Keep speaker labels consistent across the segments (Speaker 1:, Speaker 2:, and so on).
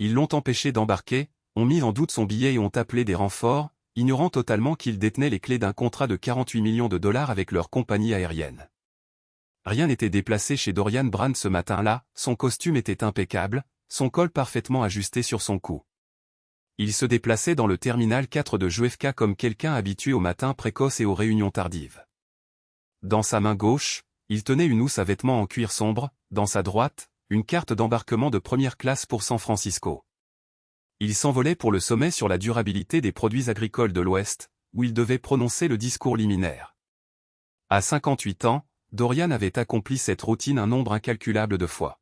Speaker 1: ils l'ont empêché d'embarquer, ont mis en doute son billet et ont appelé des renforts, ignorant totalement qu'ils détenaient les clés d'un contrat de 48 millions de dollars avec leur compagnie aérienne. Rien n'était déplacé chez Dorian Brandt ce matin-là, son costume était impeccable, son col parfaitement ajusté sur son cou. Il se déplaçait dans le terminal 4 de JFK comme quelqu'un habitué aux matins précoces et aux réunions tardives. Dans sa main gauche, il tenait une housse à vêtements en cuir sombre, dans sa droite, une carte d'embarquement de première classe pour San Francisco. Il s'envolait pour le sommet sur la durabilité des produits agricoles de l'Ouest, où il devait prononcer le discours liminaire. À 58 ans, Dorian avait accompli cette routine un nombre incalculable de fois.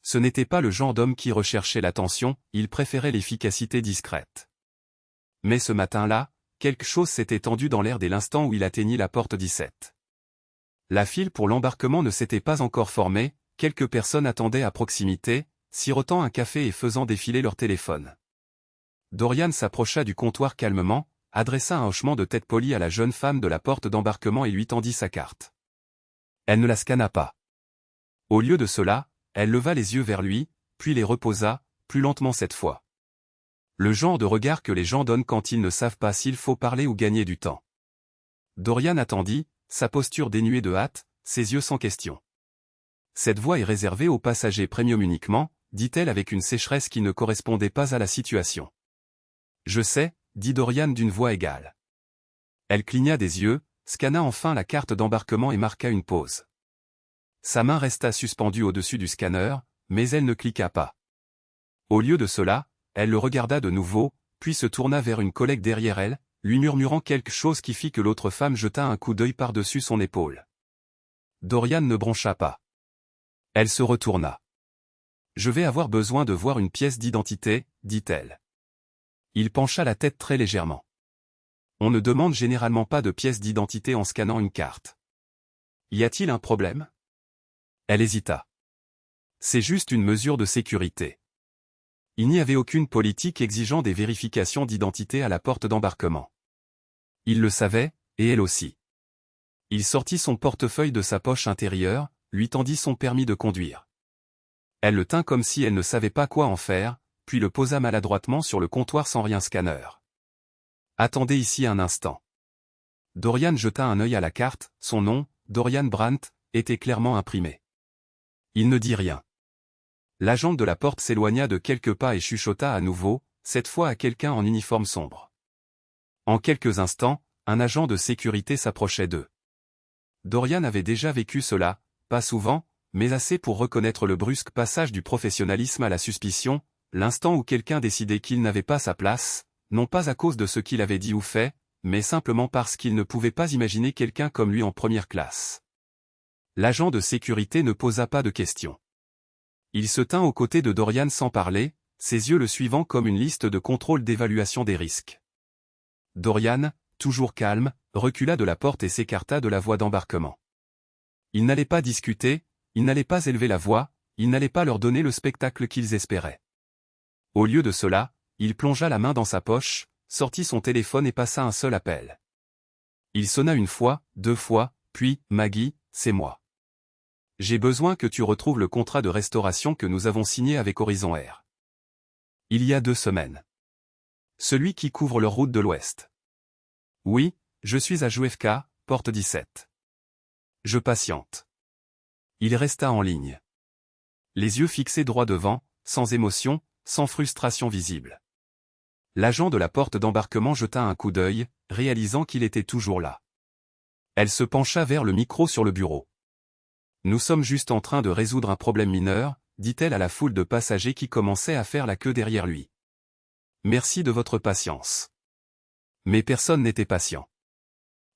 Speaker 1: Ce n'était pas le genre d'homme qui recherchait l'attention, il préférait l'efficacité discrète. Mais ce matin-là, quelque chose s'était tendu dans l'air dès l'instant où il atteignit la porte 17. La file pour l'embarquement ne s'était pas encore formée, quelques personnes attendaient à proximité, sirotant un café et faisant défiler leur téléphone. Dorian s'approcha du comptoir calmement, adressa un hochement de tête poli à la jeune femme de la porte d'embarquement et lui tendit sa carte. Elle ne la scanna pas. Au lieu de cela, elle leva les yeux vers lui, puis les reposa, plus lentement cette fois. Le genre de regard que les gens donnent quand ils ne savent pas s'il faut parler ou gagner du temps. Dorian attendit, sa posture dénuée de hâte, ses yeux sans question. Cette voix est réservée aux passagers premium uniquement, dit-elle avec une sécheresse qui ne correspondait pas à la situation. Je sais, dit Dorian d'une voix égale. Elle cligna des yeux, scanna enfin la carte d'embarquement et marqua une pause. Sa main resta suspendue au-dessus du scanner, mais elle ne cliqua pas. Au lieu de cela, elle le regarda de nouveau, puis se tourna vers une collègue derrière elle, lui murmurant quelque chose qui fit que l'autre femme jeta un coup d'œil par-dessus son épaule. Dorian ne broncha pas. Elle se retourna. « Je vais avoir besoin de voir une pièce d'identité, dit-elle. Il pencha la tête très légèrement. On ne demande généralement pas de pièce d'identité en scannant une carte. Y a-t-il un problème ? Elle hésita. C'est juste une mesure de sécurité. Il n'y avait aucune politique exigeant des vérifications d'identité à la porte d'embarquement. Il le savait, et elle aussi. Il sortit son portefeuille de sa poche intérieure, lui tendit son permis de conduire. Elle le tint comme si elle ne savait pas quoi en faire, puis le posa maladroitement sur le comptoir sans rien scanner. Attendez ici un instant. Dorian jeta un œil à la carte, son nom, Dorian Brandt, était clairement imprimé. Il ne dit rien. L'agent de la porte s'éloigna de quelques pas et chuchota à nouveau, cette fois à quelqu'un en uniforme sombre. En quelques instants, un agent de sécurité s'approchait d'eux. Dorian avait déjà vécu cela, pas souvent, mais assez pour reconnaître le brusque passage du professionnalisme à la suspicion, l'instant où quelqu'un décidait qu'il n'avait pas sa place, non pas à cause de ce qu'il avait dit ou fait, mais simplement parce qu'il ne pouvait pas imaginer quelqu'un comme lui en première classe. L'agent de sécurité ne posa pas de questions. Il se tint aux côtés de Dorian sans parler, ses yeux le suivant comme une liste de contrôle d'évaluation des risques. Dorian, toujours calme, recula de la porte et s'écarta de la voie d'embarquement. Il n'allait pas discuter, il n'allait pas élever la voix, il n'allait pas leur donner le spectacle qu'ils espéraient. Au lieu de cela, il plongea la main dans sa poche, sortit son téléphone et passa un seul appel. Il sonna une fois, deux fois, puis « Maggie, c'est moi. J'ai besoin que tu retrouves le contrat de restauration que nous avons signé avec Horizon Air. Il y a 2 semaines. Celui qui couvre leur route de l'Ouest. Oui, je suis à JFK, porte 17. Je patiente. Il resta en ligne. Les yeux fixés droit devant, sans émotion, sans frustration visible. L'agent de la porte d'embarquement jeta un coup d'œil, réalisant qu'il était toujours là. Elle se pencha vers le micro sur le bureau. Nous sommes juste en train de résoudre un problème mineur, dit-elle à la foule de passagers qui commençaient à faire la queue derrière lui. Merci de votre patience. Mais personne n'était patient.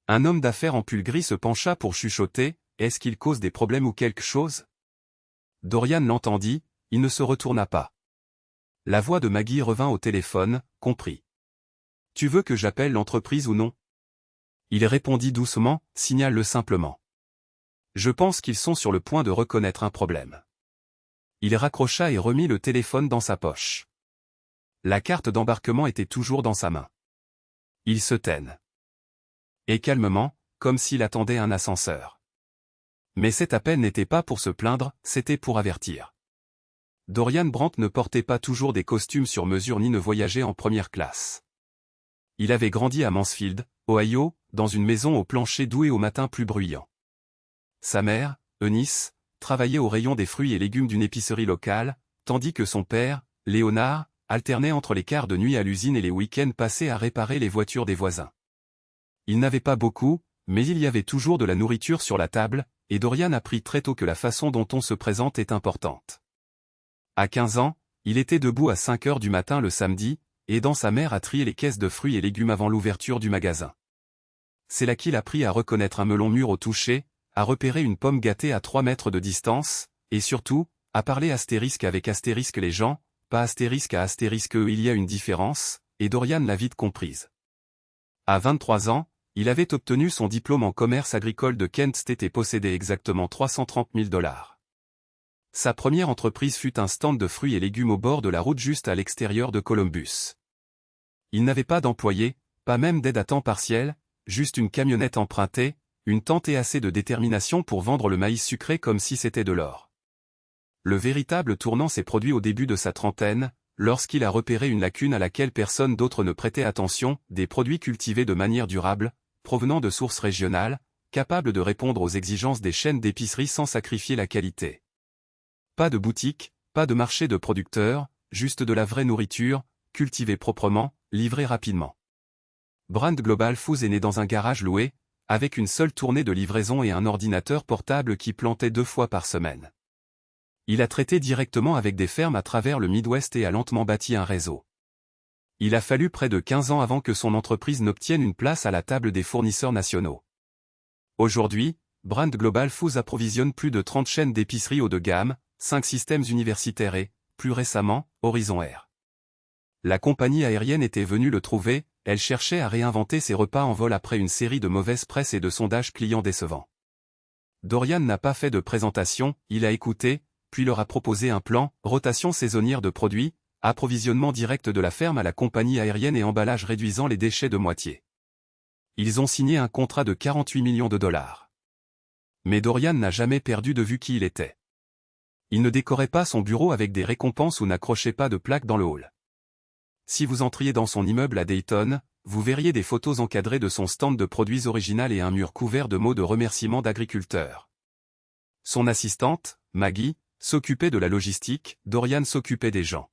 Speaker 1: Un homme d'affaires en pull gris se pencha pour chuchoter, est-ce qu'il cause des problèmes ou quelque chose ? Dorian l'entendit, il ne se retourna pas. La voix de Maggie revint au téléphone, compris. Tu veux que j'appelle l'entreprise ou non ? Il répondit doucement, signale-le simplement. Je pense qu'ils sont sur le point de reconnaître un problème. Il raccrocha et remit le téléphone dans sa poche. La carte d'embarquement était toujours dans sa main. Il se tenne. Et calmement, comme s'il attendait un ascenseur. Mais cet appel n'était pas pour se plaindre, c'était pour avertir. Dorian Brandt ne portait pas toujours des costumes sur mesure ni ne voyageait en première classe. Il avait grandi à Mansfield, Ohio, dans une maison au plancher doux et au matin plus bruyant. Sa mère, Eunice, travaillait au rayon des fruits et légumes d'une épicerie locale, tandis que son père, Léonard, alternait entre les quarts de nuit à l'usine et les week-ends passés à réparer les voitures des voisins. Il n'avait pas beaucoup, mais il y avait toujours de la nourriture sur la table, et Dorian apprit très tôt que la façon dont on se présente est importante. À 15 ans, il était debout à 5 heures du matin le samedi, aidant sa mère à trier les caisses de fruits et légumes avant l'ouverture du magasin. C'est là qu'il apprit à reconnaître un melon mûr au toucher, à repérer une pomme gâtée à 3 mètres de distance, et surtout, à parler astérisque avec astérisque les gens, pas astérisque à astérisque il y a une différence, et Dorian l'a vite comprise. À 23 ans, il avait obtenu son diplôme en commerce agricole de Kent State et possédait exactement 330 000 $. Sa première entreprise fut un stand de fruits et légumes au bord de la route juste à l'extérieur de Columbus. Il n'avait pas d'employé, pas même d'aide à temps partiel, juste une camionnette empruntée, une tente et assez de détermination pour vendre le maïs sucré comme si c'était de l'or. Le véritable tournant s'est produit au début de sa trentaine, lorsqu'il a repéré une lacune à laquelle personne d'autre ne prêtait attention, des produits cultivés de manière durable, provenant de sources régionales, capables de répondre aux exigences des chaînes d'épicerie sans sacrifier la qualité. Pas de boutique, pas de marché de producteurs, juste de la vraie nourriture, cultivée proprement, livrée rapidement. Brandt Global Foods est né dans un garage loué, avec une seule tournée de livraison et un ordinateur portable qui plantait 2 fois par semaine. Il a traité directement avec des fermes à travers le Midwest et a lentement bâti un réseau. Il a fallu près de 15 ans avant que son entreprise n'obtienne une place à la table des fournisseurs nationaux. Aujourd'hui, Brandt Global Foods approvisionne plus de 30 chaînes d'épicerie haut de gamme, 5 systèmes universitaires et, plus récemment, Horizon Air. La compagnie aérienne était venue le trouver, elle cherchait à réinventer ses repas en vol après une série de mauvaises presses et de sondages clients décevants. Dorian n'a pas fait de présentation, il a écouté, puis leur a proposé un plan, rotation saisonnière de produits, approvisionnement direct de la ferme à la compagnie aérienne et emballage réduisant les déchets de moitié. Ils ont signé un contrat de 48 millions de $. Mais Dorian n'a jamais perdu de vue qui il était. Il ne décorait pas son bureau avec des récompenses ou n'accrochait pas de plaques dans le hall. Si vous entriez dans son immeuble à Dayton, vous verriez des photos encadrées de son stand de produits original et un mur couvert de mots de remerciement d'agriculteurs. Son assistante, Maggie, s'occupait de la logistique, Dorian s'occupait des gens.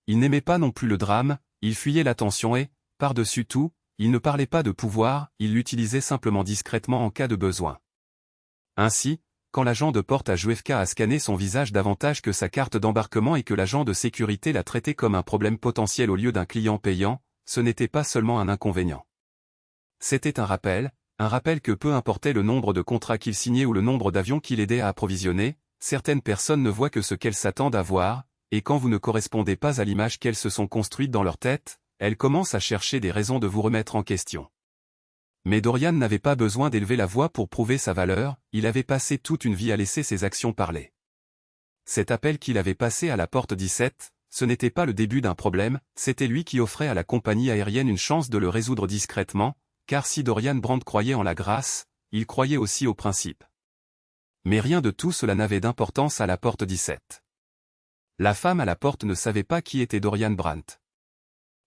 Speaker 1: Il n'aimait pas non plus le drame, il fuyait l'attention et, par-dessus tout, il ne parlait pas de pouvoir, il l'utilisait simplement discrètement en cas de besoin. Ainsi, quand l'agent de porte à JFK a scanné son visage davantage que sa carte d'embarquement et que l'agent de sécurité l'a traité comme un problème potentiel au lieu d'un client payant, ce n'était pas seulement un inconvénient. C'était un rappel que peu importait le nombre de contrats qu'il signait ou le nombre d'avions qu'il aidait à approvisionner, certaines personnes ne voient que ce qu'elles s'attendent à voir, et quand vous ne correspondez pas à l'image qu'elles se sont construites dans leur tête, elles commencent à chercher des raisons de vous remettre en question. Mais Dorian n'avait pas besoin d'élever la voix pour prouver sa valeur, il avait passé toute une vie à laisser ses actions parler. Cet appel qu'il avait passé à la porte 17, ce n'était pas le début d'un problème, c'était lui qui offrait à la compagnie aérienne une chance de le résoudre discrètement, car si Dorian Brandt croyait en la grâce, il croyait aussi au principe. Mais rien de tout cela n'avait d'importance à la porte 17. La femme à la porte ne savait pas qui était Dorian Brandt.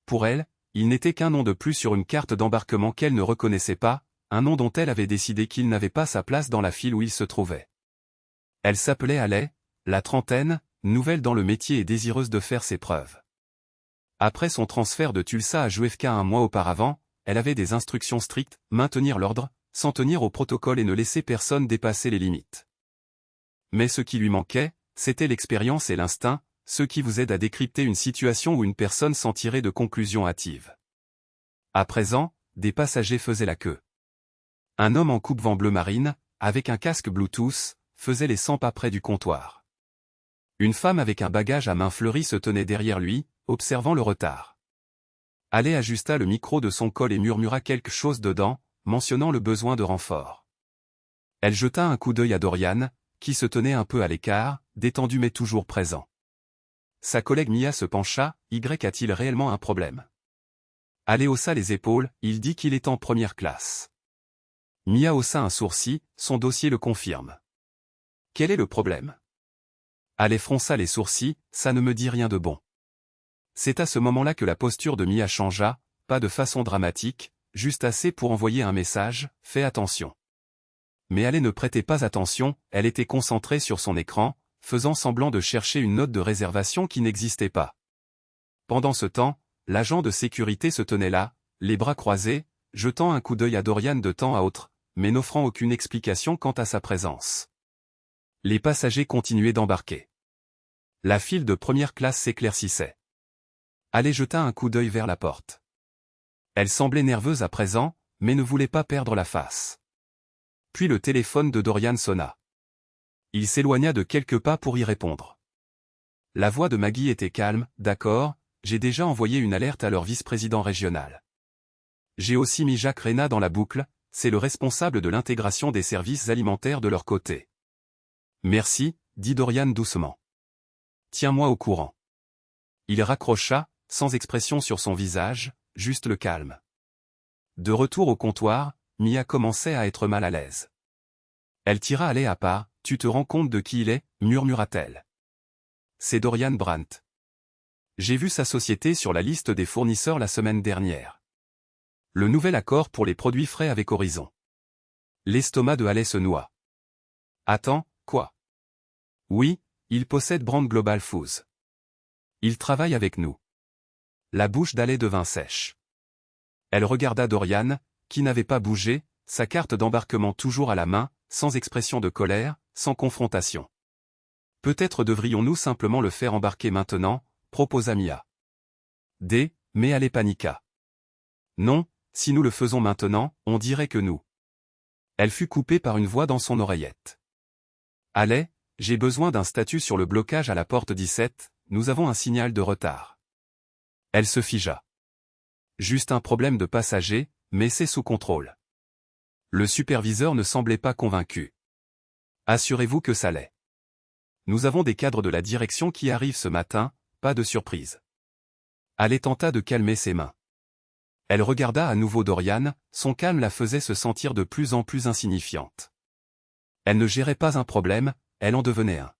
Speaker 1: Pour elle, il n'était qu'un nom de plus sur une carte d'embarquement qu'elle ne reconnaissait pas, un nom dont elle avait décidé qu'il n'avait pas sa place dans la file où il se trouvait. Elle s'appelait Haley, la trentaine, nouvelle dans le métier et désireuse de faire ses preuves. Après son transfert de Tulsa à JFK un mois auparavant, elle avait des instructions strictes, maintenir l'ordre, s'en tenir au protocole et ne laisser personne dépasser les limites. Mais ce qui lui manquait, c'était l'expérience et l'instinct, ceux qui vous aident à décrypter une situation ou une personne sans tirer de conclusions hâtives. À présent, des passagers faisaient la queue. Un homme en coupe-vent bleu marine, avec un casque Bluetooth, faisait les 100 pas près du comptoir. Une femme avec un bagage à main fleurie se tenait derrière lui, observant le retard. Haley ajusta le micro de son col et murmura quelque chose dedans, mentionnant le besoin de renfort. Elle jeta un coup d'œil à Dorian, qui se tenait un peu à l'écart, détendu mais toujours présent. Sa collègue Mia se pencha, a-t-il réellement un problème? Haley haussa les épaules, il dit qu'il est en première classe. Mia haussa un sourcil, son dossier le confirme. Quel est le problème? Ale fronça les sourcils, ça ne me dit rien de bon. C'est à ce moment-là que la posture de Mia changea, pas de façon dramatique, juste assez pour envoyer un message, fais attention. Mais Ale ne prêtait pas attention, elle était concentrée sur son écran, faisant semblant de chercher une note de réservation qui n'existait pas. Pendant ce temps, l'agent de sécurité se tenait là, les bras croisés, jetant un coup d'œil à Dorian de temps à autre, mais n'offrant aucune explication quant à sa présence. Les passagers continuaient d'embarquer. La file de première classe s'éclaircissait. Ale jeta un coup d'œil vers la porte. Elle semblait nerveuse à présent, mais ne voulait pas perdre la face. Puis le téléphone de Dorian sonna. Il s'éloigna de quelques pas pour y répondre. La voix de Maggie était calme, d'accord, j'ai déjà envoyé une alerte à leur vice-président régional. J'ai aussi mis Jacques Reyna dans la boucle, c'est le responsable de l'intégration des services alimentaires de leur côté. Merci, dit Dorian doucement. Tiens-moi au courant. Il raccrocha, sans expression sur son visage, juste le calme. De retour au comptoir, Mia commençait à être mal à l'aise. Elle tira Ale à part, tu te rends compte de qui il est, murmura-t-elle. C'est Dorian Brandt. J'ai vu sa société sur la liste des fournisseurs la semaine dernière. Le nouvel accord pour les produits frais avec Horizon. L'estomac de Ale se noua. Attends, quoi? Oui, il possède Brand Global Foods. Il travaille avec nous. La bouche d'Ale devint sèche. Elle regarda Dorian, qui n'avait pas bougé, sa carte d'embarquement toujours à la main, sans expression de colère, sans confrontation. Peut-être devrions-nous simplement le faire embarquer maintenant, proposa Mia. Mais Ale paniqua. Non, si nous le faisons maintenant, on dirait que nous. Elle fut coupée par une voix dans son oreillette. Ale, j'ai besoin d'un statut sur le blocage à la porte 17, nous avons un signal de retard. Elle se figea. Juste un problème de passager, mais c'est sous contrôle. Le superviseur ne semblait pas convaincu. Assurez-vous que ça l'est. Nous avons des cadres de la direction qui arrivent ce matin, pas de surprise. Ale tenta de calmer ses mains. Elle regarda à nouveau Dorian, son calme la faisait se sentir de plus en plus insignifiante. Elle ne gérait pas un problème, elle en devenait un.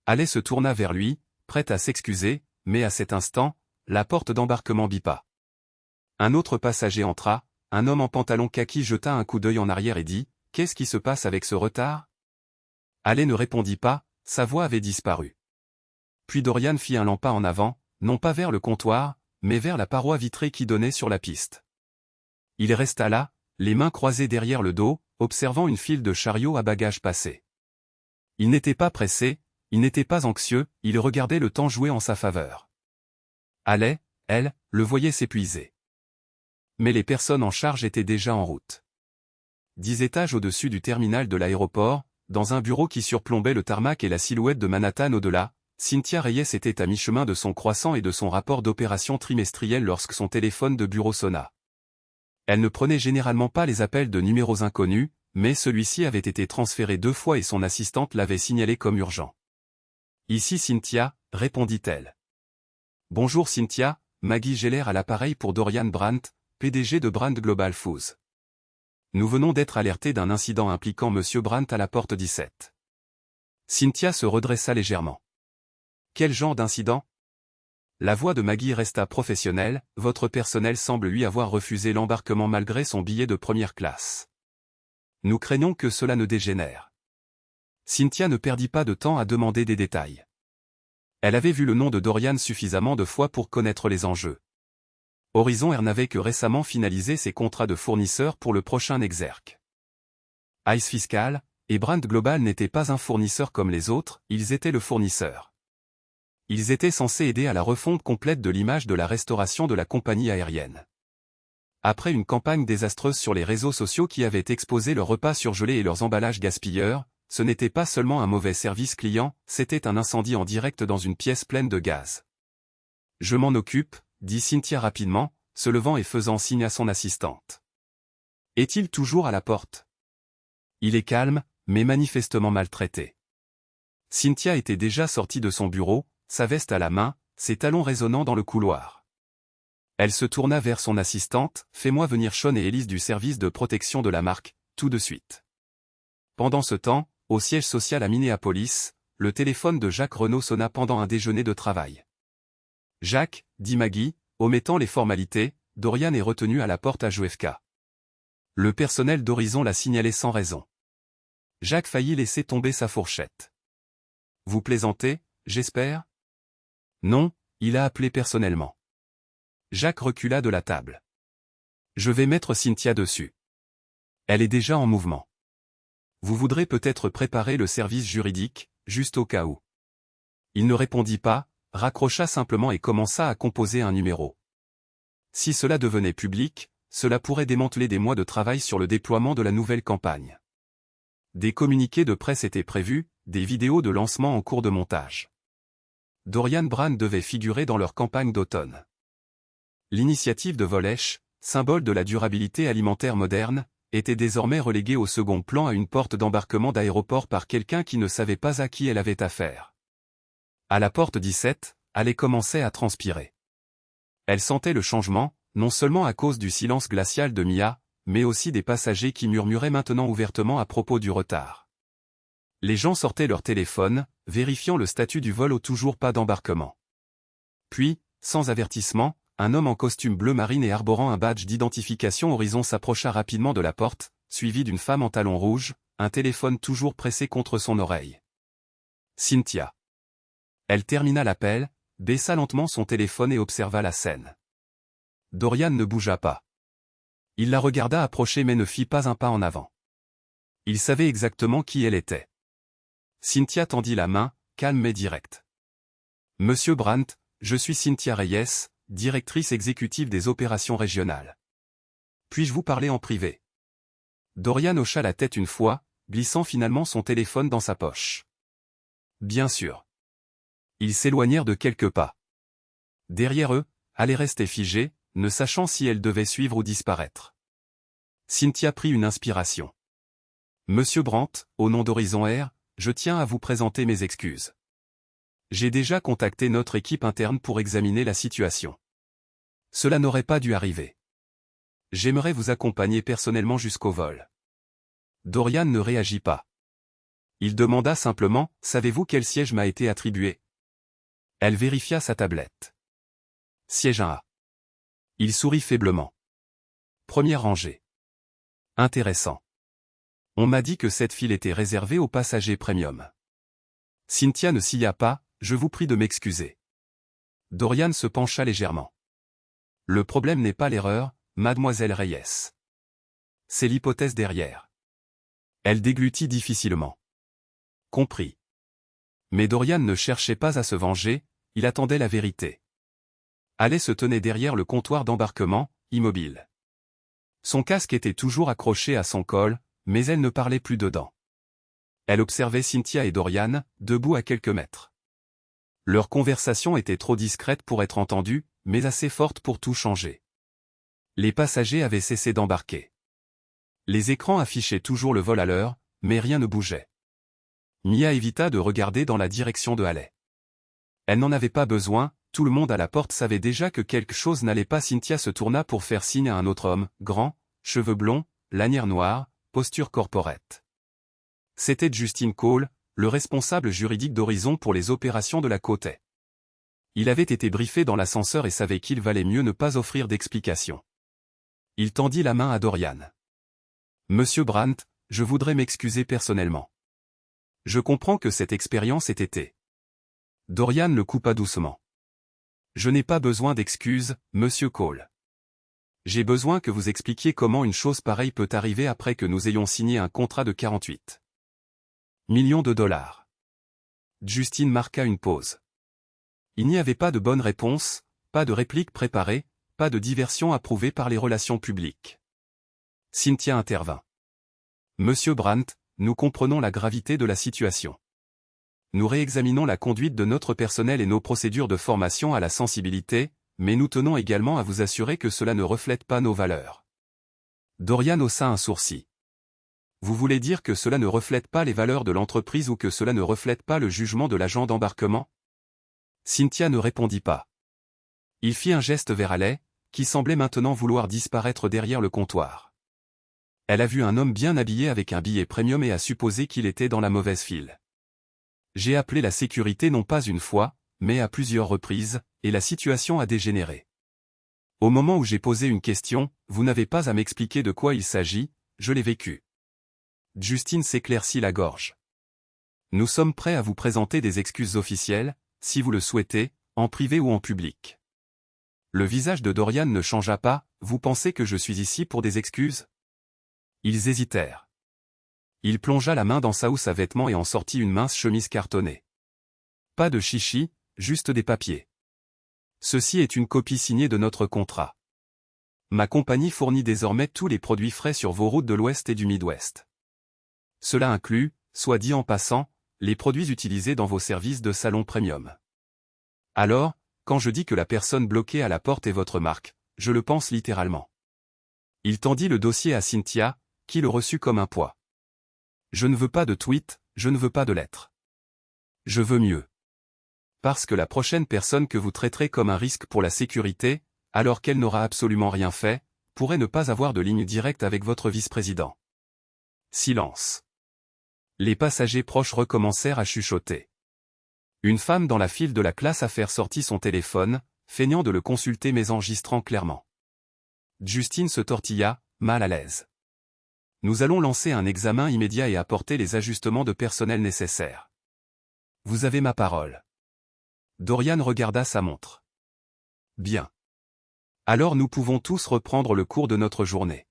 Speaker 1: Ale se tourna vers lui, prête à s'excuser, mais à cet instant, la porte d'embarquement bipa. Un autre passager entra, un homme en pantalon kaki jeta un coup d'œil en arrière et dit « Qu'est-ce qui se passe avec ce retard ?» Ale ne répondit pas, sa voix avait disparu. Puis Dorian fit un pas en avant, non pas vers le comptoir, mais vers la paroi vitrée qui donnait sur la piste. Il resta là, les mains croisées derrière le dos, observant une file de chariots à bagages passer. Il n'était pas pressé, il n'était pas anxieux, il regardait le temps jouer en sa faveur. Ale, elle, le voyait s'épuiser. Mais les personnes en charge étaient déjà en route. 10 étages au-dessus du terminal de l'aéroport, dans un bureau qui surplombait le tarmac et la silhouette de Manhattan au-delà, Cynthia Reyes était à mi-chemin de son croissant et de son rapport d'opération trimestriel lorsque son téléphone de bureau sonna. Elle ne prenait généralement pas les appels de numéros inconnus, mais celui-ci avait été transféré 2 fois et son assistante l'avait signalé comme urgent. « Ici Cynthia », répondit-elle. « Bonjour Cynthia, Maggie Geller à l'appareil pour Dorian Brandt, PDG de Brand Global Foods. Nous venons d'être alertés d'un incident impliquant Monsieur Brandt à la porte 17. » Cynthia se redressa légèrement. « Quel genre d'incident ? » La voix de Maggie resta professionnelle, votre personnel semble lui avoir refusé l'embarquement malgré son billet de première classe. Nous craignons que cela ne dégénère. Cynthia ne perdit pas de temps à demander des détails. Elle avait vu le nom de Dorian suffisamment de fois pour connaître les enjeux. Horizon Air n'avait que récemment finalisé ses contrats de fournisseurs pour le prochain exergue. Ice Fiscal, et Brand Global n'étaient pas un fournisseur comme les autres, ils étaient le fournisseur. Ils étaient censés aider à la refonte complète de l'image de la restauration de la compagnie aérienne. Après une campagne désastreuse sur les réseaux sociaux qui avait exposé leurs repas surgelés et leurs emballages gaspilleurs, ce n'était pas seulement un mauvais service client, c'était un incendie en direct dans une pièce pleine de gaz. « Je m'en occupe », dit Cynthia rapidement, se levant et faisant signe à son assistante. « Est-il toujours à la porte ?» Il est calme, mais manifestement maltraité. Cynthia était déjà sortie de son bureau, sa veste à la main, ses talons résonnant dans le couloir. Elle se tourna vers son assistante, « Fais-moi venir Sean et Elise du service de protection de la marque, tout de suite. » Pendant ce temps, au siège social à Minneapolis, le téléphone de Jacques Renaud sonna pendant un déjeuner de travail. « Jacques » dit Maggie, omettant les formalités, Dorian est retenu à la porte à JFK. Le personnel d'Horizon l'a signalé sans raison. Jacques faillit laisser tomber sa fourchette. « Vous plaisantez, j'espère » ? « Non, il a appelé personnellement. » Jacques recula de la table. « Je vais mettre Cynthia dessus. Elle est déjà en mouvement. Vous voudrez peut-être préparer le service juridique, juste au cas où. » Il ne répondit pas, raccrocha simplement et commença à composer un numéro. Si cela devenait public, cela pourrait démanteler des mois de travail sur le déploiement de la nouvelle campagne. Des communiqués de presse étaient prévus, des vidéos de lancement en cours de montage. Dorian Brand devait figurer dans leur campagne d'automne. L'initiative de Volèche, symbole de la durabilité alimentaire moderne, était désormais reléguée au second plan à une porte d'embarquement d'aéroport par quelqu'un qui ne savait pas à qui elle avait affaire. À la porte 17, Allais commençait à transpirer. Elle sentait le changement, non seulement à cause du silence glacial de Mia, mais aussi des passagers qui murmuraient maintenant ouvertement à propos du retard. Les gens sortaient leur téléphone, vérifiant le statut du vol au toujours pas d'embarquement. Puis, sans avertissement, un homme en costume bleu marine et arborant un badge d'identification Horizon s'approcha rapidement de la porte, suivi d'une femme en talons rouges, un téléphone toujours pressé contre son oreille. Cynthia. Elle termina l'appel, baissa lentement son téléphone et observa la scène. Dorian ne bougea pas. Il la regarda approcher mais ne fit pas un pas en avant. Il savait exactement qui elle était. Cynthia tendit la main, calme mais directe. « Monsieur Brandt, je suis Cynthia Reyes, directrice exécutive des opérations régionales. Puis-je vous parler en privé ?» Dorian hocha la tête une fois, glissant finalement son téléphone dans sa poche. « Bien sûr. » Ils s'éloignèrent de quelques pas. Derrière eux, Allais restait figée, ne sachant si elle devait suivre ou disparaître. Cynthia prit une inspiration. « Monsieur Brandt, au nom d'Horizon Air, je tiens à vous présenter mes excuses. J'ai déjà contacté notre équipe interne pour examiner la situation. Cela n'aurait pas dû arriver. J'aimerais vous accompagner personnellement jusqu'au vol. » Dorian ne réagit pas. Il demanda simplement « Savez-vous quel siège m'a été attribué ?» Elle vérifia sa tablette. « Siège 1A. » Il sourit faiblement. « Première rangée. » Intéressant. On m'a dit que cette file était réservée aux passagers premium. Cynthia ne sia pas, je vous prie de m'excuser. Dorian se pencha légèrement. Le problème n'est pas l'erreur, mademoiselle Reyes. C'est l'hypothèse derrière. Elle déglutit difficilement. Compris. Mais Dorian ne cherchait pas à se venger, il attendait la vérité. Allais se tenait derrière le comptoir d'embarquement, immobile. Son casque était toujours accroché à son col, mais elle ne parlait plus dedans. Elle observait Cynthia et Dorian, debout à quelques mètres. Leur conversation était trop discrète pour être entendue, mais assez forte pour tout changer. Les passagers avaient cessé d'embarquer. Les écrans affichaient toujours le vol à l'heure, mais rien ne bougeait. Mia évita de regarder dans la direction de Allais. Elle n'en avait pas besoin, tout le monde à la porte savait déjà que quelque chose n'allait pas. Cynthia se tourna pour faire signe à un autre homme, grand, cheveux blonds, lanière noire, posture corporate. C'était Justin Cole, le responsable juridique d'Horizon pour les opérations de la côte Est. Il avait été briefé dans l'ascenseur et savait qu'il valait mieux ne pas offrir d'explications. Il tendit la main à Dorian. « Monsieur Brandt, je voudrais m'excuser personnellement. Je comprends que cette expérience ait été. » Dorian le coupa doucement. « Je n'ai pas besoin d'excuses, monsieur Cole. J'ai besoin que vous expliquiez comment une chose pareille peut arriver après que nous ayons signé un contrat de 48 millions de dollars. » Justin marqua une pause. Il n'y avait pas de bonne réponse, pas de réplique préparée, pas de diversion approuvée par les relations publiques. Cynthia intervint. « Monsieur Brandt, nous comprenons la gravité de la situation. Nous réexaminons la conduite de notre personnel et nos procédures de formation à la sensibilité, mais nous tenons également à vous assurer que cela ne reflète pas nos valeurs. » Dorian haussa un sourcil. « Vous voulez dire que cela ne reflète pas les valeurs de l'entreprise ou que cela ne reflète pas le jugement de l'agent d'embarquement ?» Cynthia ne répondit pas. Il fit un geste vers Allais, qui semblait maintenant vouloir disparaître derrière le comptoir. Elle a vu un homme bien habillé avec un billet premium et a supposé qu'il était dans la mauvaise file. J'ai appelé la sécurité non pas une fois, mais à plusieurs reprises, et la situation a dégénéré. Au moment où j'ai posé une question, vous n'avez pas à m'expliquer de quoi il s'agit, je l'ai vécu. Justine s'éclaircit la gorge. Nous sommes prêts à vous présenter des excuses officielles, si vous le souhaitez, en privé ou en public. Le visage de Dorian ne changea pas, vous pensez que je suis ici pour des excuses? Ils hésitèrent. Il plongea la main dans sa housse à vêtements et en sortit une mince chemise cartonnée. Pas de chichi, juste des papiers. Ceci est une copie signée de notre contrat. Ma compagnie fournit désormais tous les produits frais sur vos routes de l'Ouest et du Midwest. Cela inclut, soit dit en passant, les produits utilisés dans vos services de salon premium. Alors, quand je dis que la personne bloquée à la porte est votre marque, je le pense littéralement. Il tendit le dossier à Cynthia, qui le reçut comme un poids. Je ne veux pas de tweet, je ne veux pas de lettres. Je veux mieux. Parce que la prochaine personne que vous traiterez comme un risque pour la sécurité, alors qu'elle n'aura absolument rien fait, pourrait ne pas avoir de ligne directe avec votre vice-président. Silence. Les passagers proches recommencèrent à chuchoter. Une femme dans la file de la classe affaires sortit son téléphone, feignant de le consulter mais enregistrant clairement. Justine se tortilla, mal à l'aise. Nous allons lancer un examen immédiat et apporter les ajustements de personnel nécessaires. Vous avez ma parole. Dorian regarda sa montre. Bien. Alors nous pouvons tous reprendre le cours de notre journée.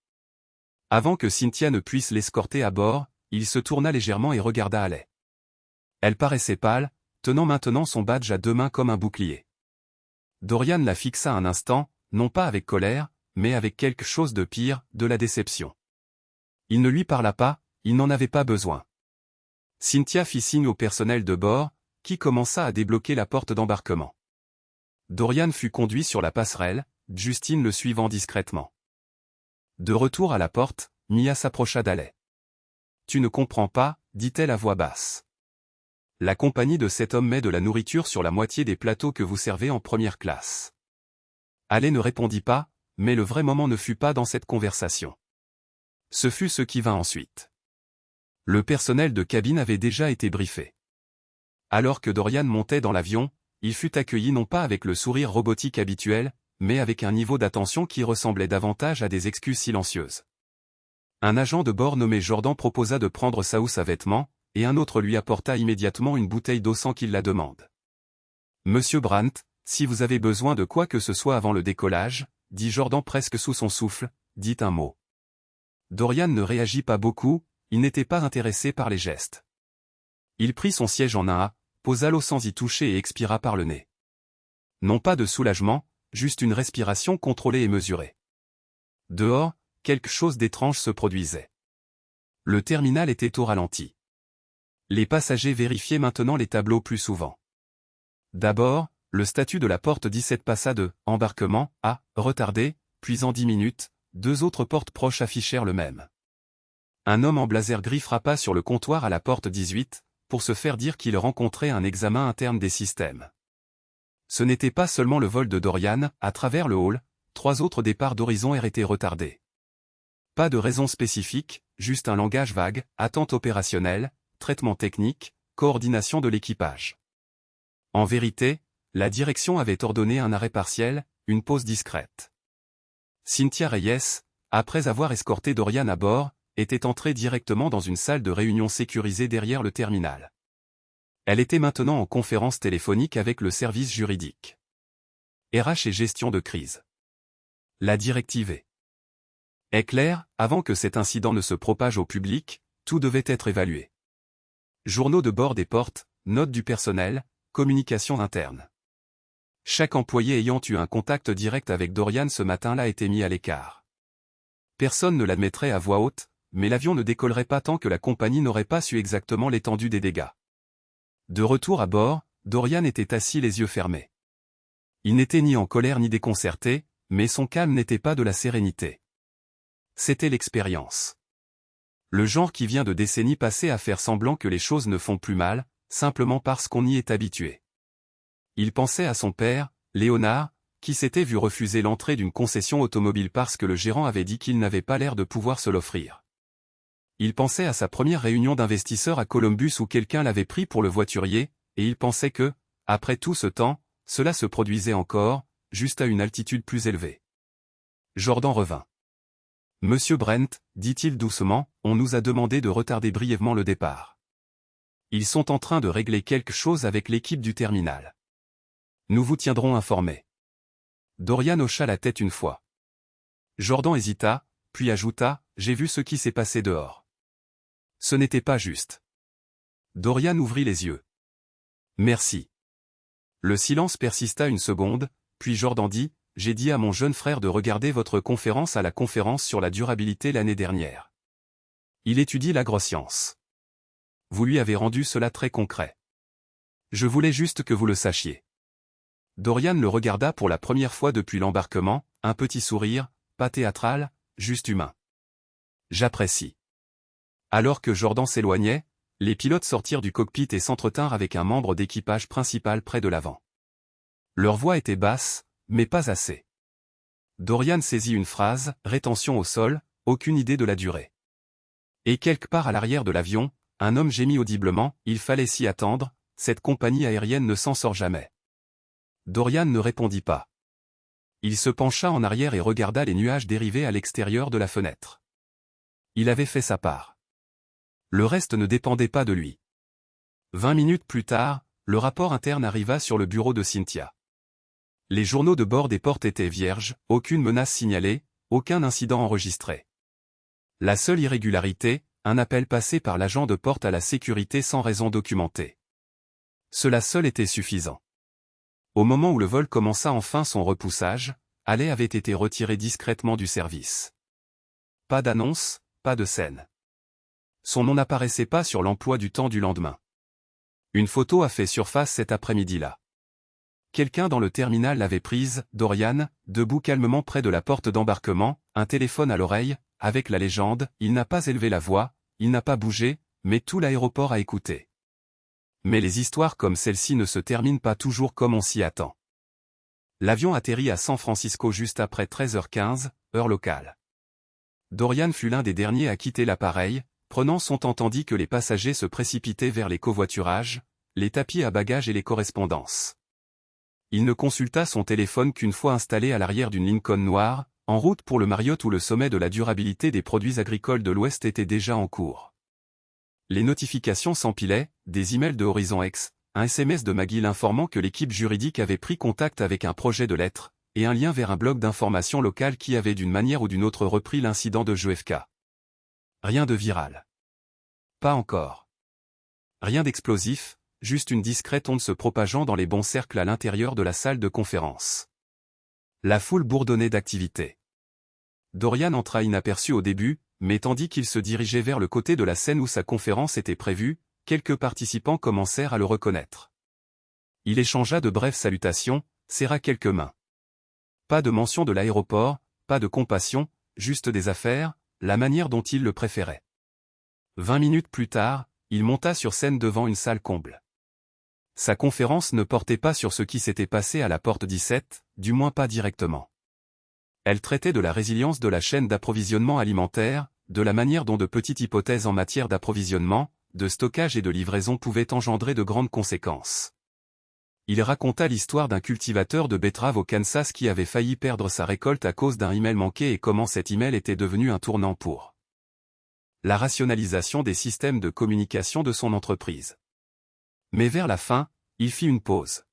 Speaker 1: Avant que Cynthia ne puisse l'escorter à bord, il se tourna légèrement et regarda Haley. Elle paraissait pâle, tenant maintenant son badge à deux mains comme un bouclier. Dorian la fixa un instant, non pas avec colère, mais avec quelque chose de pire, de la déception. Il ne lui parla pas, il n'en avait pas besoin. Cynthia fit signe au personnel de bord, qui commença à débloquer la porte d'embarquement. Dorian fut conduit sur la passerelle, Justine le suivant discrètement. De retour à la porte, Mia s'approcha d'Haley. « Tu ne comprends pas, dit-elle à voix basse. La compagnie de cet homme met de la nourriture sur la moitié des plateaux que vous servez en première classe. » Haley ne répondit pas, mais le vrai moment ne fut pas dans cette conversation. Ce fut ce qui vint ensuite. Le personnel de cabine avait déjà été briefé. Alors que Dorian montait dans l'avion, il fut accueilli non pas avec le sourire robotique habituel, mais avec un niveau d'attention qui ressemblait davantage à des excuses silencieuses. Un agent de bord nommé Jordan proposa de prendre sa housse à vêtements, et un autre lui apporta immédiatement une bouteille d'eau sans qu'il la demande. « Monsieur Brandt, si vous avez besoin de quoi que ce soit avant le décollage, dit Jordan presque sous son souffle, dites un mot. » Dorian ne réagit pas beaucoup, il n'était pas intéressé par les gestes. Il prit son siège en un A, posa l'eau sans y toucher et expira par le nez. Non pas de soulagement, juste une respiration contrôlée et mesurée. Dehors, quelque chose d'étrange se produisait. Le terminal était au ralenti. Les passagers vérifiaient maintenant les tableaux plus souvent. D'abord, le statut de la porte 17 passa de « embarquement » à « retardé », puis en 10 minutes, deux autres portes proches affichèrent le même. Un homme en blazer gris frappa sur le comptoir à la porte 18, pour se faire dire qu'il rencontrait un examen interne des systèmes. Ce n'était pas seulement le vol de Dorian, à travers le hall, 3 autres départs d'Horizon Air étaient retardés. Pas de raison spécifique, juste un langage vague, attente opérationnelle, traitement technique, coordination de l'équipage. En vérité, la direction avait ordonné un arrêt partiel, une pause discrète. Cynthia Reyes, après avoir escorté Dorian à bord, était entrée directement dans une salle de réunion sécurisée derrière le terminal. Elle était maintenant en conférence téléphonique avec le service juridique. RH et gestion de crise. La directive est claire, avant que cet incident ne se propage au public, tout devait être évalué. Journaux de bord des portes, notes du personnel, communication interne. Chaque employé ayant eu un contact direct avec Dorian ce matin-là était mis à l'écart. Personne ne l'admettrait à voix haute, mais l'avion ne décollerait pas tant que la compagnie n'aurait pas su exactement l'étendue des dégâts. De retour à bord, Dorian était assis les yeux fermés. Il n'était ni en colère ni déconcerté, mais son calme n'était pas de la sérénité. C'était l'expérience. Le genre qui vient de décennies passées à faire semblant que les choses ne font plus mal, simplement parce qu'on y est habitué. Il pensait à son père, Léonard, qui s'était vu refuser l'entrée d'une concession automobile parce que le gérant avait dit qu'il n'avait pas l'air de pouvoir se l'offrir. Il pensait à sa première réunion d'investisseurs à Columbus où quelqu'un l'avait pris pour le voiturier, et il pensait que, après tout ce temps, cela se produisait encore, juste à une altitude plus élevée. Jordan revint. Monsieur Brent, dit-il doucement, on nous a demandé de retarder brièvement le départ. Ils sont en train de régler quelque chose avec l'équipe du terminal. Nous vous tiendrons informés. Dorian hocha la tête une fois. Jordan hésita, puis ajouta, j'ai vu ce qui s'est passé dehors. Ce n'était pas juste. Dorian ouvrit les yeux. Merci. Le silence persista une seconde, puis Jordan dit, j'ai dit à mon jeune frère de regarder votre conférence à la conférence sur la durabilité l'année dernière. Il étudie l'agroscience. Vous lui avez rendu cela très concret. Je voulais juste que vous le sachiez. Dorian le regarda pour la première fois depuis l'embarquement, un petit sourire, pas théâtral, juste humain. J'apprécie. Alors que Jordan s'éloignait, les pilotes sortirent du cockpit et s'entretinrent avec un membre d'équipage principal près de l'avant. Leur voix était basse, mais pas assez. Dorian saisit une phrase, rétention au sol, aucune idée de la durée. Et quelque part à l'arrière de l'avion, un homme gémit audiblement, il fallait s'y attendre, cette compagnie aérienne ne s'en sort jamais. Dorian ne répondit pas. Il se pencha en arrière et regarda les nuages dériver à l'extérieur de la fenêtre. Il avait fait sa part. Le reste ne dépendait pas de lui. 20 minutes plus tard, le rapport interne arriva sur le bureau de Cynthia. Les journaux de bord des portes étaient vierges, aucune menace signalée, aucun incident enregistré. La seule irrégularité, un appel passé par l'agent de porte à la sécurité sans raison documentée. Cela seul était suffisant. Au moment où le vol commença enfin son repoussage, Halley avait été retiré discrètement du service. Pas d'annonce, pas de scène. Son nom n'apparaissait pas sur l'emploi du temps du lendemain. Une photo a fait surface cet après-midi-là. Quelqu'un dans le terminal l'avait prise, Dorian, debout calmement près de la porte d'embarquement, un téléphone à l'oreille, avec la légende, il n'a pas élevé la voix, il n'a pas bougé, mais tout l'aéroport a écouté. Mais les histoires comme celle-ci ne se terminent pas toujours comme on s'y attend. L'avion atterrit à San Francisco juste après 13h15, heure locale. Dorian fut l'un des derniers à quitter l'appareil, prenant son temps tandis que les passagers se précipitaient vers les covoiturages, les tapis à bagages et les correspondances. Il ne consulta son téléphone qu'une fois installé à l'arrière d'une Lincoln noire, en route pour le Marriott où le sommet de la durabilité des produits agricoles de l'Ouest était déjà en cours. Les notifications s'empilaient, des emails de Horizon X, un SMS de Maggie l'informant que l'équipe juridique avait pris contact avec un projet de lettre, et un lien vers un blog d'information local qui avait d'une manière ou d'une autre repris l'incident de JFK. Rien de viral. Pas encore. Rien d'explosif, juste une discrète onde se propageant dans les bons cercles à l'intérieur de la salle de conférence. La foule bourdonnait d'activité. Dorian entra inaperçu au début, mais tandis qu'il se dirigeait vers le côté de la scène où sa conférence était prévue, quelques participants commencèrent à le reconnaître. Il échangea de brèves salutations, serra quelques mains. Pas de mention de l'aéroport, pas de compassion, juste des affaires, la manière dont il le préférait. 20 minutes plus tard, il monta sur scène devant une salle comble. Sa conférence ne portait pas sur ce qui s'était passé à la porte 17, du moins pas directement. Elle traitait de la résilience de la chaîne d'approvisionnement alimentaire, de la manière dont de petites hypothèses en matière d'approvisionnement, de stockage et de livraison pouvaient engendrer de grandes conséquences. Il raconta l'histoire d'un cultivateur de betteraves au Kansas qui avait failli perdre sa récolte à cause d'un email manqué et comment cet email était devenu un tournant pour la rationalisation des systèmes de communication de son entreprise. Mais vers la fin, il fit une pause.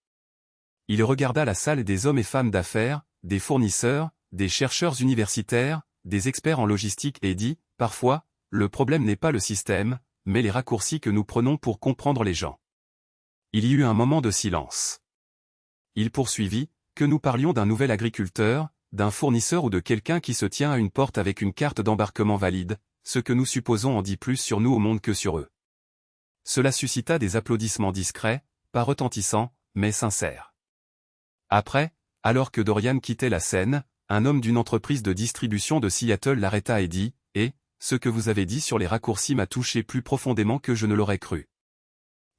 Speaker 1: Il regarda la salle des hommes et femmes d'affaires, des fournisseurs, des chercheurs universitaires, des experts en logistique et dit, parfois, le problème n'est pas le système, mais les raccourcis que nous prenons pour comprendre les gens. Il y eut un moment de silence. Il poursuivit, que nous parlions d'un nouvel agriculteur, d'un fournisseur ou de quelqu'un qui se tient à une porte avec une carte d'embarquement valide, ce que nous supposons en dit plus sur nous au monde que sur eux. Cela suscita des applaudissements discrets, pas retentissants, mais sincères. Après, alors que Dorian quittait la scène, un homme d'une entreprise de distribution de Seattle l'arrêta et dit, « Eh, ce que vous avez dit sur les raccourcis m'a touché plus profondément que je ne l'aurais cru. »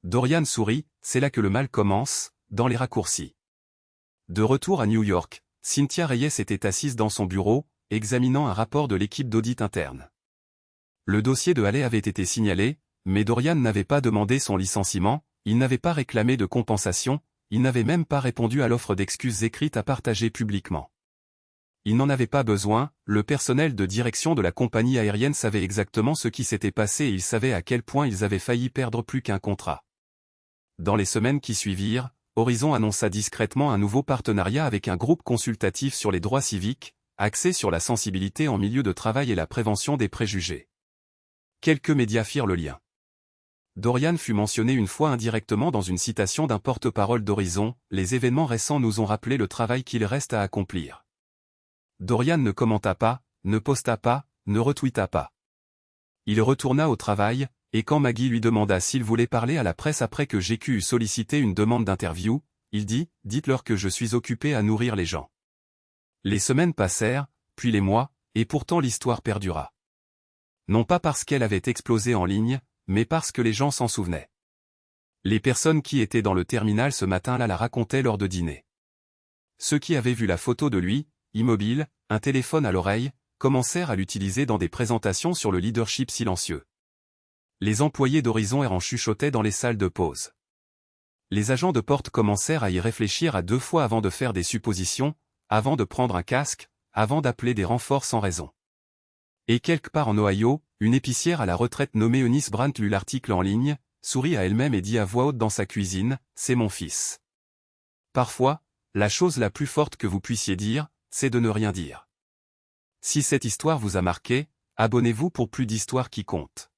Speaker 1: Dorian sourit, c'est là que le mal commence, dans les raccourcis. De retour à New York, Cynthia Reyes était assise dans son bureau, examinant un rapport de l'équipe d'audit interne. Le dossier de Haley avait été signalé, mais Dorian n'avait pas demandé son licenciement, il n'avait pas réclamé de compensation, il n'avait même pas répondu à l'offre d'excuses écrite à partager publiquement. Il n'en avait pas besoin, le personnel de direction de la compagnie aérienne savait exactement ce qui s'était passé et il savait à quel point ils avaient failli perdre plus qu'un contrat. Dans les semaines qui suivirent, Horizon annonça discrètement un nouveau partenariat avec un groupe consultatif sur les droits civiques, axé sur la sensibilité en milieu de travail et la prévention des préjugés. Quelques médias firent le lien. Dorian fut mentionné une fois indirectement dans une citation d'un porte-parole d'Horizon, les événements récents nous ont rappelé le travail qu'il reste à accomplir. Dorian ne commenta pas, ne posta pas, ne retweeta pas. Il retourna au travail, et quand Maggie lui demanda s'il voulait parler à la presse après que JQ eut sollicité une demande d'interview, il dit « Dites-leur que je suis occupé à nourrir les gens ». Les semaines passèrent, puis les mois, et pourtant l'histoire perdura. Non pas parce qu'elle avait explosé en ligne, mais parce que les gens s'en souvenaient. Les personnes qui étaient dans le terminal ce matin-là la racontaient lors de dîner. Ceux qui avaient vu la photo de lui, immobile, un téléphone à l'oreille, commencèrent à l'utiliser dans des présentations sur le leadership silencieux. Les employés d'Horizon Air en chuchotaient dans les salles de pause. Les agents de porte commencèrent à y réfléchir à 2 fois avant de faire des suppositions, avant de prendre un casque, avant d'appeler des renforts sans raison. Et quelque part en Ohio, une épicière à la retraite nommée Eunice Brandt lut l'article en ligne, sourit à elle-même et dit à voix haute dans sa cuisine, « C'est mon fils. » Parfois, la chose la plus forte que vous puissiez dire, c'est de ne rien dire. Si cette histoire vous a marqué, abonnez-vous pour plus d'histoires qui comptent.